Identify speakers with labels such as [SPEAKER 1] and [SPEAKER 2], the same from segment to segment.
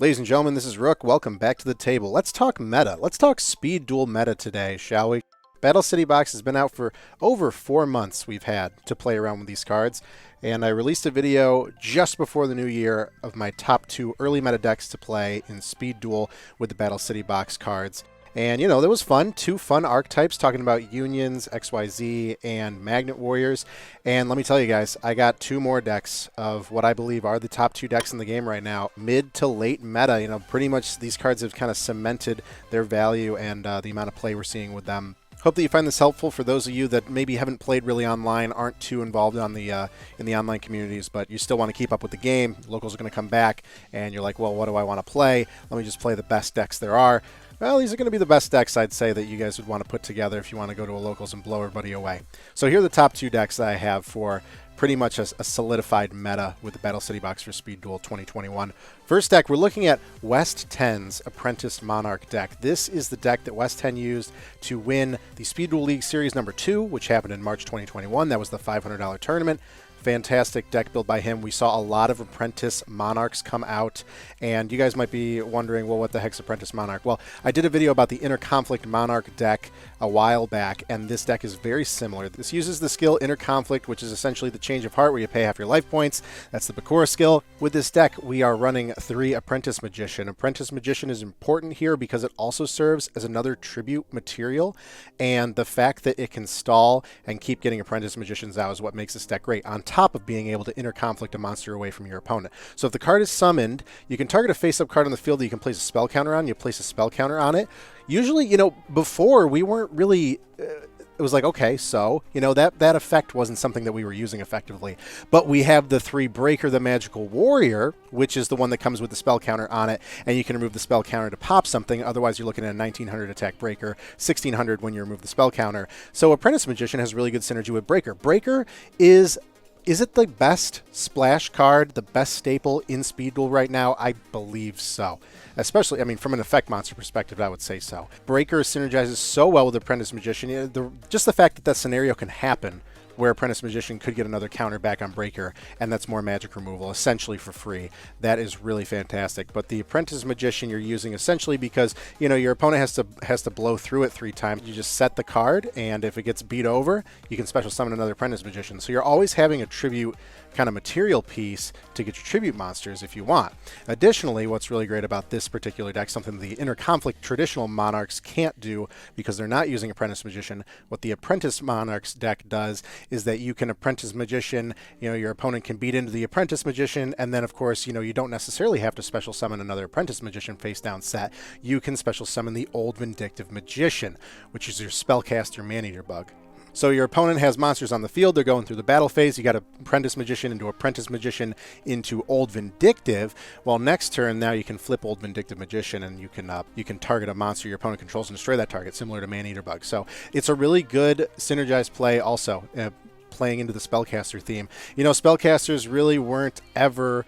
[SPEAKER 1] Ladies and gentlemen, this is Rook. Welcome back to the table. Let's talk meta. Let's talk speed duel meta today, shall we? Battle City Box has been out for over 4 months we've had to play around with these cards, and I released a video just before the new year of my top 2 early meta decks to play in speed duel with the Battle City Box cards. And, you know, that was fun. 2 fun archetypes talking about Unions, XYZ, and Magnet Warriors. And let me tell you guys, I got 2 more decks of what I believe are the top 2 decks in the game right now. Mid to late meta, you know, pretty much these cards have kind of cemented their value and the amount of play we're seeing with them. Hope that you find this helpful for those of you that maybe haven't played really online, aren't too involved on the in the online communities, but you still want to keep up with the game. Locals are going to come back, and you're like, well, what do I want to play? Let me just play the best decks there are. Well, these are going to be the best decks, I'd say, that you guys would want to put together if you want to go to a locals and blow everybody away. So here are the top 2 decks that I have for pretty much a solidified meta with the Battle City Box for Speed Duel 2021. First deck, we're looking at West 10's Apprentice Monarch deck. This is the deck that West 10 used to win the Speed Duel League Series number 2, which happened in March 2021. That was the $500 tournament. Fantastic deck build by him. We saw a lot of Apprentice Monarchs come out, and you guys might be wondering, well, what the heck's Apprentice Monarch? Well, I did a video about the Interconflict Monarch deck a while back, and this deck is very similar. This uses the skill Interconflict, which is essentially the Change of Heart, where you pay half your life points. That's the Bakura skill. With this deck, we are running 3 Apprentice Magician. Apprentice Magician is important here because it also serves as another tribute material, and the fact that it can stall and keep getting Apprentice Magicians out is what makes this deck great, on top of being able to interconflict a monster away from your opponent. So if the card is summoned, you can target a face-up card on the field that you can place a spell counter on. You place a spell counter on it. Usually, you know, before we weren't really... it was like, okay, so, you know, that effect wasn't something that we were using effectively. But we have the 3 Breaker the Magical Warrior, which is the one that comes with the spell counter on it, and you can remove the spell counter to pop something. Otherwise, you're looking at a 1900 attack Breaker, 1600 when you remove the spell counter. So Apprentice Magician has really good synergy with Breaker. Breaker is it the best splash card, the best staple in Speed Duel right now? I believe so. Especially, I mean, from an effect monster perspective, I would say so. Breaker synergizes so well with Apprentice Magician. Just the fact that that scenario can happen where Apprentice Magician could get another counter back on Breaker, and that's more magic removal, essentially for free. That is really fantastic. But the Apprentice Magician you're using essentially because, you know, your opponent has to blow through it 3 times. You just set the card, and if it gets beat over, you can special summon another Apprentice Magician. So you're always having a tribute kind of material piece to get your tribute monsters if you want. Additionally, what's really great about this particular deck, something the Interconflict traditional Monarchs can't do because they're not using Apprentice Magician, what the Apprentice Monarchs deck does is that you can Apprentice Magician, you know, your opponent can beat into the Apprentice Magician, and then of course, you know, you don't necessarily have to special summon another Apprentice Magician face down set. You can special summon the Old Vindictive Magician, which is your Spellcaster Maneater bug. So your opponent has monsters on the field, they're going through the battle phase, you got Apprentice Magician into Old Vindictive. Well, next turn, now you can flip Old Vindictive Magician, and you can target a monster your opponent controls and destroy that target, similar to Maneater Bug. So it's a really good synergized play also, playing into the Spellcaster theme. You know, Spellcasters really weren't ever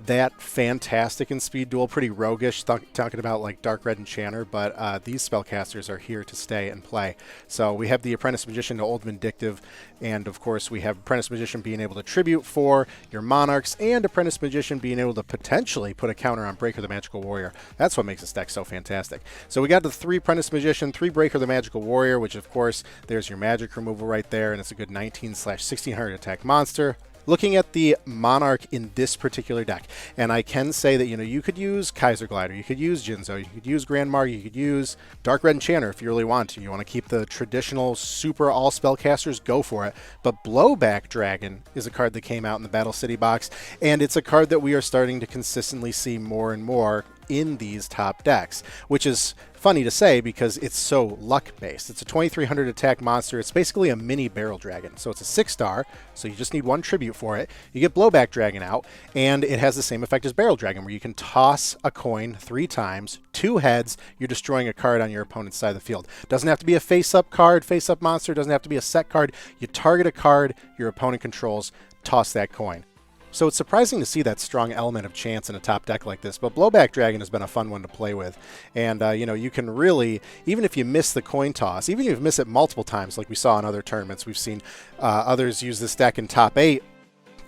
[SPEAKER 1] that fantastic in Speed Duel, pretty roguish, talking about like Dark Red Enchanter, but these spellcasters are here to stay and play. So we have the Apprentice Magician to Old Vindictive, and of course we have Apprentice Magician being able to tribute for your Monarchs, and Apprentice Magician being able to potentially put a counter on Breaker the Magical Warrior. That's what makes this deck so fantastic. So we got the 3 Apprentice Magician, 3 Breaker the Magical Warrior, which of course there's your magic removal right there, and it's a good 19/1600 attack monster. Looking at the Monarch in this particular deck, and I can say that, you know, you could use Kaiser Glider, you could use Jinzo, you could use Grand Marg, you could use Dark Red Enchanter if you really want to. You want to keep the traditional super all spellcasters, go for it. But Blowback Dragon is a card that came out in the Battle City box, and it's a card that we are starting to consistently see more and more in these top decks, which is funny to say because it's so luck based. It's a 2300 attack monster. It's basically a mini Barrel Dragon. So it's a 6-star, so you just need 1 tribute for it. You get Blowback Dragon out, and it has the same effect as Barrel Dragon, where you can toss a coin 3 times, 2 heads, you're destroying a card on your opponent's side of the field. Doesn't have to be a face-up card, face-up monster, doesn't have to be a set card. You target a card your opponent controls, toss that coin. So it's surprising to see that strong element of chance in a top deck like this, but Blowback Dragon has been a fun one to play with. And, you know, you can really, even if you miss the coin toss, even if you miss it multiple times, like we saw in other tournaments, we've seen others use this deck in top 8,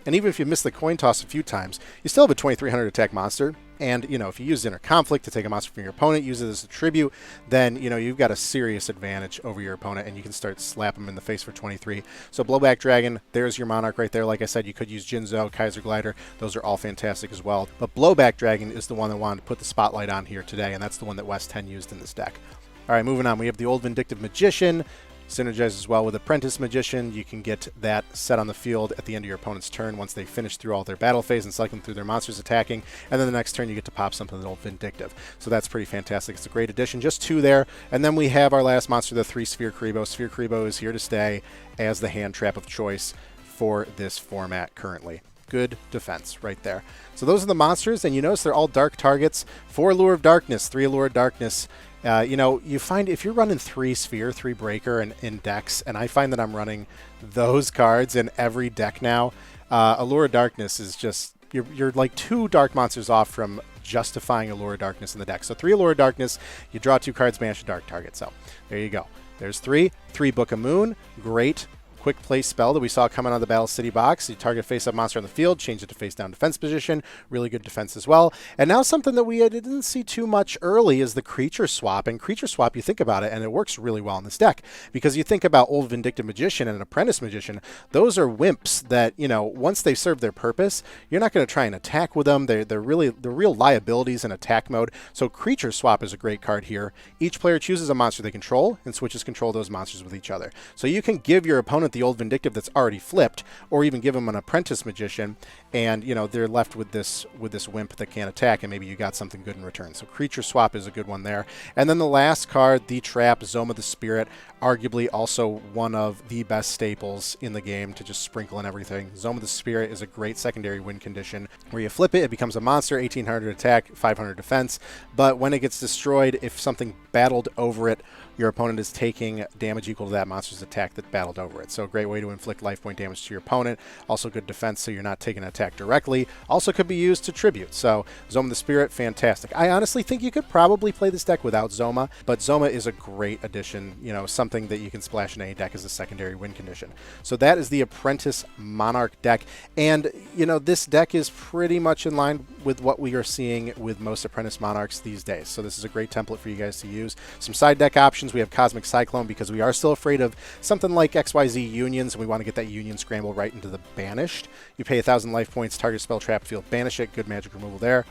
[SPEAKER 1] And even if you miss the coin toss a few times, you still have a 2300 attack monster. And, you know, if you use Inner Conflict to take a monster from your opponent, use it as a tribute, then, you know, you've got a serious advantage over your opponent, and you can start slapping them in the face for 23. So Blowback Dragon, there's your Monarch right there. Like I said, you could use Jinzo, Kaiser Glider. Those are all fantastic as well. But Blowback Dragon is the one I wanted to put the spotlight on here today, and that's the one that West 10 used in this deck. All right, moving on. We have the Old Vindictive Magician. Synergizes well with Apprentice Magician. You can get that set on the field at the end of your opponent's turn once they finish through all their battle phase and cycling through their monsters attacking, and then the next turn you get to pop something with Old Vindictive. So that's pretty fantastic. It's a great addition. Just 2 there. And then we have our last monster, the 3 Sphere Kuriboh. Sphere Kuriboh is here to stay as the hand trap of choice for this format currently. Good defense right there. So those are the monsters, and you notice they're all dark targets. 4 Lure of Darkness, 3 Allure of Darkness. You know, you find if you're running 3 Sphere, 3 Breaker in decks, and I find that I'm running those cards in every deck now, Allure of Darkness is just, you're like 2 dark monsters off from justifying Allure of Darkness in the deck. So 3 Allure of Darkness, you draw 2 cards, banish a dark target. So there you go. There's 3 Book of Moon, great. Quick play spell that we saw coming out of the Battle City box. You target face-up monster on the field, change it to face-down defense position. Really good defense as well. And now something that we didn't see too much early is the Creature Swap. And Creature Swap, you think about it, and it works really well in this deck. Because you think about Old Vindictive Magician and an Apprentice Magician, those are wimps that, you know, once they serve their purpose, you're not going to try and attack with them. They're real liabilities in attack mode. So Creature Swap is a great card here. Each player chooses a monster they control and switches control of those monsters with each other. So you can give your opponent the Old Vindictive that's already flipped, or even give them an Apprentice Magician, and you know they're left with this wimp that can't attack, and maybe you got something good in return. So Creature Swap is a good one there. And then the last card, the Trap, Zoma the Spirit, arguably also one of the best staples in the game to just sprinkle in everything. Zoma the Spirit is a great secondary win condition where you flip it, it becomes a monster, 1800 attack, 500 defense, but when it gets destroyed, if something battled over it, your opponent is taking damage equal to that monster's attack that battled over it. So a great way to inflict life point damage to your opponent. Also good defense, so you're not taking an attack directly. Also could be used to tribute. So Zoma the Spirit, fantastic. I honestly think you could probably play this deck without Zoma, but Zoma is a great addition, you know, something that you can splash in any deck as a secondary win condition. So that is the Apprentice Monarch deck. And, you know, this deck is pretty much in line with what we are seeing with most Apprentice Monarchs these days. So this is a great template for you guys to use. Some side deck options. We have Cosmic Cyclone because we are still afraid of something like XYZ Unions, and we want to get that Union Scramble right into the Banished. You pay 1,000 life points, target spell, trap, field, banish it. Good magic removal there.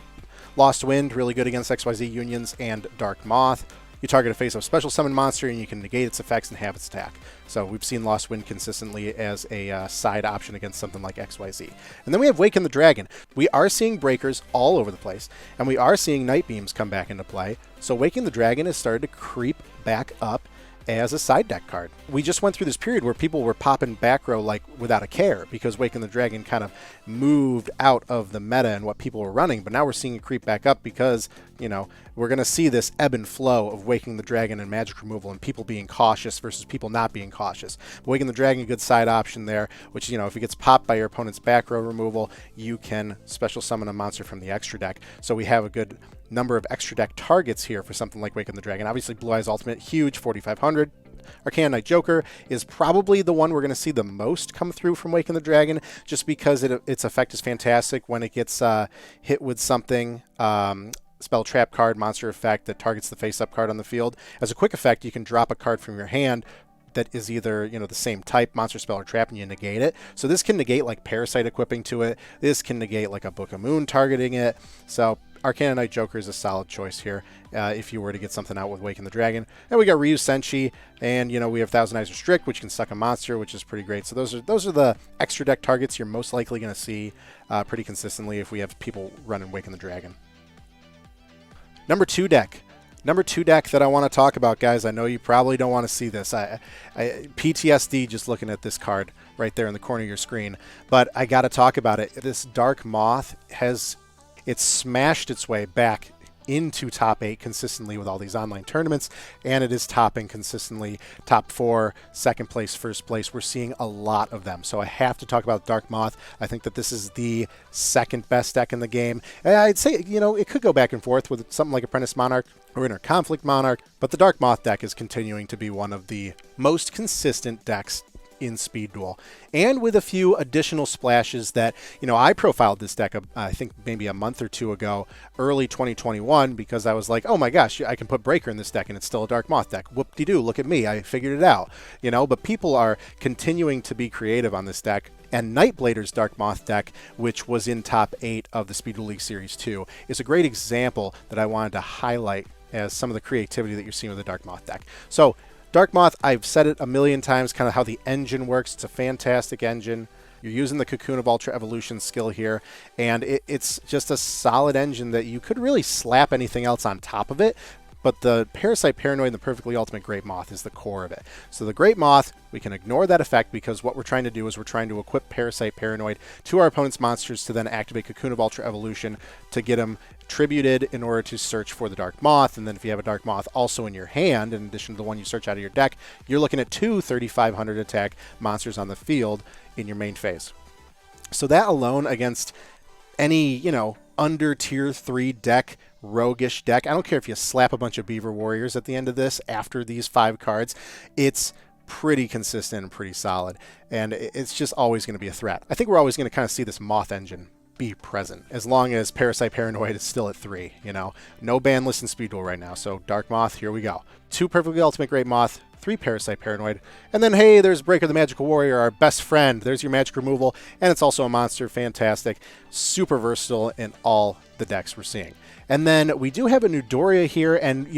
[SPEAKER 1] Lost Wind, really good against XYZ Unions and Dark Moth. You target a face-up special summon monster, and you can negate its effects and have its attack. So we've seen Lost Wind consistently as a side option against something like XYZ. And then we have Waken the Dragon. We are seeing breakers all over the place, and we are seeing Night Beams come back into play. So Waken the Dragon has started to creep back up as a side deck card. We just went through this period where people were popping back row like without a care because Waken the Dragon kind of moved out of the meta and what people were running, but now we're seeing it creep back up because, you know, we're going to see this ebb and flow of Waking the Dragon and magic removal and people being cautious versus people not being cautious. But Waken the Dragon, good side option there, which, you know, if it gets popped by your opponent's back row removal, you can special summon a monster from the extra deck. So we have a good number of extra deck targets here for something like Waken the Dragon. Obviously, Blue Eyes Ultimate, huge, 4,500. Arcana Knight Joker is probably the one we're going to see the most come through from Waken the Dragon, just because its effect is fantastic when it gets hit with something, spell, trap card, monster effect that targets the face-up card on the field. As a quick effect, you can drop a card from your hand that is either, you know, the same type, monster, spell, or trap, and you negate it. So this can negate like Parasite equipping to it. This can negate like a Book of Moon targeting it. So Arcana Knight Joker is a solid choice here if you were to get something out with Waken the Dragon. And we got Ryu Senshi, and, you know, we have Thousand Eyes Restrict, which can suck a monster, which is pretty great. So those are the extra deck targets you're most likely going to see pretty consistently if we have people running Waken the Dragon. Number 2 deck. Number 2 deck that I want to talk about, guys. I know you probably don't want to see this. PTSD just looking at this card right there in the corner of your screen. But I got to talk about it. This Dark Moth it's smashed its way back into top 8 consistently with all these online tournaments, and it is topping consistently top 4, second place, first place. We're seeing a lot of them, so I have to talk about Dark Moth. I think that this is the second best deck in the game. And I'd say, you know, it could go back and forth with something like Apprentice Monarch or Inner Conflict Monarch, but the Dark Moth deck is continuing to be one of the most consistent decks in Speed Duel, and with a few additional splashes that, I profiled this deck, I think maybe a month or two ago, early 2021, because I was like, oh my gosh, I can put Breaker in this deck and it's still a Dark Moth deck. Whoop-de-doo, look at me, I figured it out, but people are continuing to be creative on this deck. And Nightblader's Dark Moth deck, which was in top 8 of the Speed Duel League Series 2, is a great example that I wanted to highlight as some of the creativity that you're seeing with the Dark Moth deck. So, Dark Moth, I've said it a million times, kind of how the engine works. It's a fantastic engine. You're using the Cocoon of Ultra Evolution skill here, and it's just a solid engine that you could really slap anything else on top of it. But the Parasite Paranoid and the Perfectly Ultimate Great Moth is the core of it. So the Great Moth, we can ignore that effect because what we're trying to do is we're trying to equip Parasite Paranoid to our opponent's monsters to then activate Cocoon of Ultra Evolution to get them tributed in order to search for the Dark Moth. And then if you have a Dark Moth also in your hand, in addition to the one you search out of your deck, you're looking at 2 3,500 attack monsters on the field in your main phase. So that alone against any, under tier 3 deck, roguish deck. I don't care if you slap a bunch of Beaver Warriors at the end of this after these 5 cards. It's pretty consistent and pretty solid. And it's just always going to be a threat. I think we're always going to kind of see this Moth engine be present as long as Parasite Paranoid is still at 3, No ban list in Speed Duel right now. So Dark Moth, here we go. 2 Perfectly Ultimate Great Moth, 3 Parasite Paranoid, and then hey, there's Breaker the Magical Warrior, our best friend. There's your magic removal, and it's also a monster. Fantastic. Super versatile in all the decks we're seeing. And then we do have a Newdoria here, and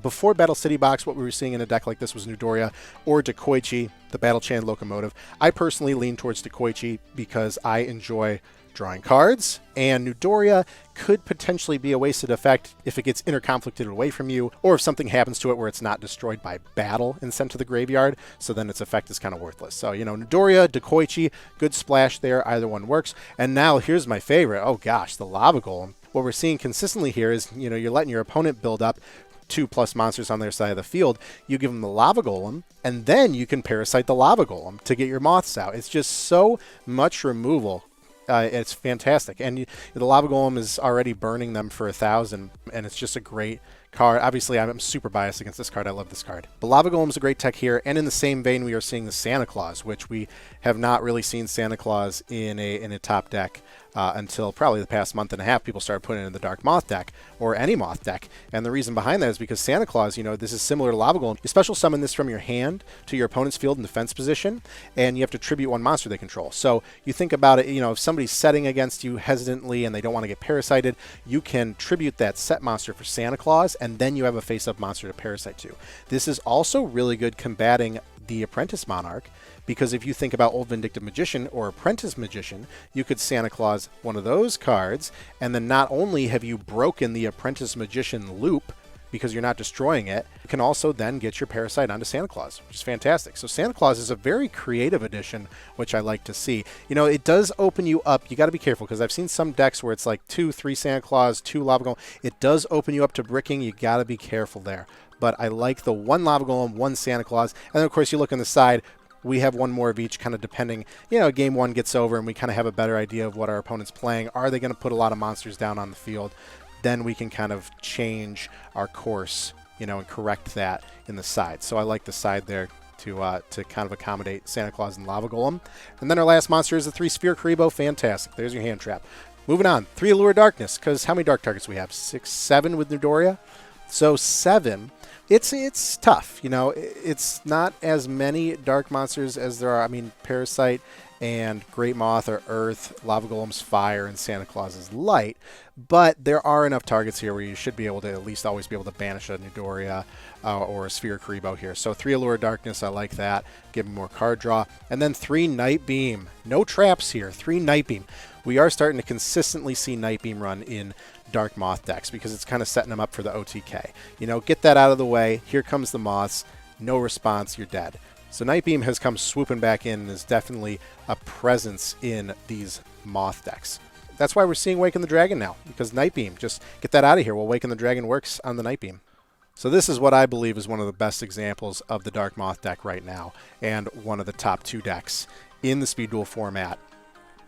[SPEAKER 1] before Battle City Box, what we were seeing in a deck like this was Newdoria or Dekoichi, the Battle Chant Locomotive. I personally lean towards Dekoichi because I enjoy drawing cards, and Newdoria could potentially be a wasted effect if it gets interconflicted away from you, or if something happens to it where it's not destroyed by battle and sent to the graveyard, so then its effect is kind of worthless. So, Newdoria, Dekoichi, good splash there, either one works. And now here's my favorite, oh gosh, the Lava Golem. What we're seeing consistently here is, you're letting your opponent build up 2+ monsters on their side of the field. You give them the Lava Golem, and then you can Parasite the Lava Golem to get your moths out. It's just so much removal. It's fantastic, and the Lava Golem is already burning them for 1,000, and it's just a great card. Obviously, I'm super biased against this card. I love this card. The Lava Golem is a great tech here, and in the same vein, we are seeing the Santa Claus, which we have not really seen Santa Claus in a top deck until probably the past month and a half. People started putting it in the Dark Moth deck or any Moth deck, and the reason behind that is because Santa Claus, this is similar to Lava Golem. You special summon this from your hand to your opponent's field in defense position, and you have to tribute 1 monster they control. So you think about it, if somebody's setting against you hesitantly and they don't want to get parasited, you can tribute that set monster for Santa Claus, and then you have a face-up monster to parasite to. This is also really good combating the Apprentice Monarch, because if you think about Old Vindictive Magician or Apprentice Magician, you could Santa Claus one of those cards, and then not only have you broken the Apprentice Magician loop because you're not destroying it, you can also then get your Parasite onto Santa Claus, which is fantastic. So Santa Claus is a very creative addition, which I like to see. It does open you up. You got to be careful, because I've seen some decks where it's like 2, 3 Santa Claus, 2 Lava Golem. It does open you up to bricking. You got to be careful there. But I like the 1 Lava Golem, 1 Santa Claus, and then of course you look on the side, we have 1 more of each, kind of depending, game 1 gets over and we kind of have a better idea of what our opponent's playing. Are they going to put a lot of monsters down on the field? Then we can kind of change our course, and correct that in the side. So I like the side there to kind of accommodate Santa Claus and Lava Golem. And then our last monster is the 3 Sphere Karibo. Fantastic. There's your hand trap. Moving on, 3 Allure Darkness, because how many dark targets we have? 6, 7 with Newdoria? So 7. It's tough, it's not as many dark monsters as there are. I mean, Parasite and Great Moth are Earth, Lava Golem's Fire, and Santa Claus is Light, but there are enough targets here where you should be able to at least always be able to banish a Newdoria or a Sphere Karibo here. So 3 Allure Darkness, I like that. Give them more card draw. And then 3 Night Beam. No traps here. 3 Night Beam. We are starting to consistently see Night Beam run in Dark Moth decks because it's kind of setting them up for the OTK. Get that out of the way. Here comes the Moths. No response. You're dead. So Night Beam has come swooping back in and is definitely a presence in these Moth decks. That's why we're seeing Waken the Dragon now, because Night Beam, just get that out of here. Well, Waken the Dragon works on the Night Beam. So this is what I believe is one of the best examples of the Dark Moth deck right now, and one of the top 2 decks in the Speed Duel format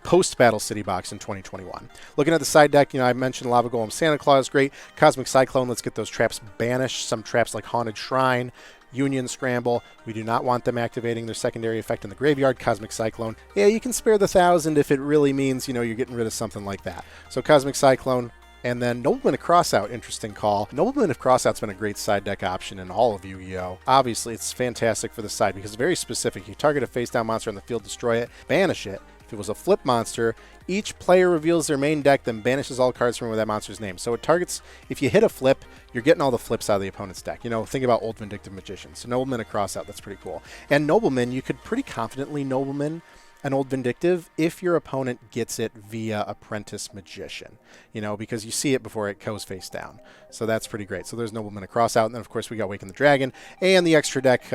[SPEAKER 1] post-Battle City Box in 2021. Looking at the side deck, I mentioned Lava Golem Santa Claus, great. Cosmic Cyclone, let's get those traps banished. Some traps like Haunted Shrine, Union Scramble. We do not want them activating their secondary effect in the graveyard. Cosmic Cyclone. Yeah, you can spare the 1,000 if it really means, you're getting rid of something like that. So Cosmic Cyclone. And then Nobleman of Crossout, interesting call. Nobleman of Crossout's been a great side deck option in all of Yu-Gi-Oh! Obviously, it's fantastic for the side because it's very specific. You target a face-down monster on the field, destroy it, banish it. If it was a flip monster, each player reveals their main deck, then banishes all cards from that monster's name. So it targets, if you hit a flip, you're getting all the flips out of the opponent's deck. Think about Old Vindictive Magician. So Nobleman of Crossout, that's pretty cool. And Nobleman, you could pretty confidently Nobleman an Old Vindictive if your opponent gets it via Apprentice Magician, because you see it before it goes face down. So that's pretty great. So there's Nobleman of Crossout, and then of course we got Waken the Dragon, and the extra deck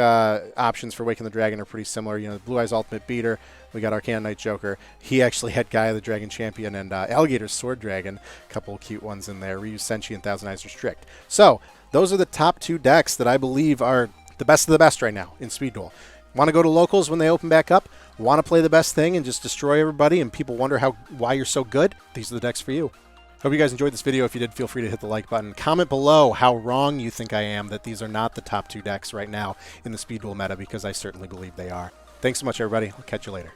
[SPEAKER 1] options for Waken the Dragon are pretty similar. The Blue Eyes Ultimate Beater, we got Arcana Knight Joker. He actually had Gaia the Dragon Champion and Alligator's Sword Dragon, a couple of cute ones in there. Ryu Senshi and Thousand Eyes Restrict. So those are the top 2 decks that I believe are the best of the best right now in Speed Duel. Want to go to locals when they open back up? Want to play the best thing and just destroy everybody and people wonder why you're so good? These are the decks for you. Hope you guys enjoyed this video. If you did, feel free to hit the like button. Comment below how wrong you think I am that these are not the top 2 decks right now in the Speed Duel meta, because I certainly believe they are. Thanks so much, everybody. I'll catch you later.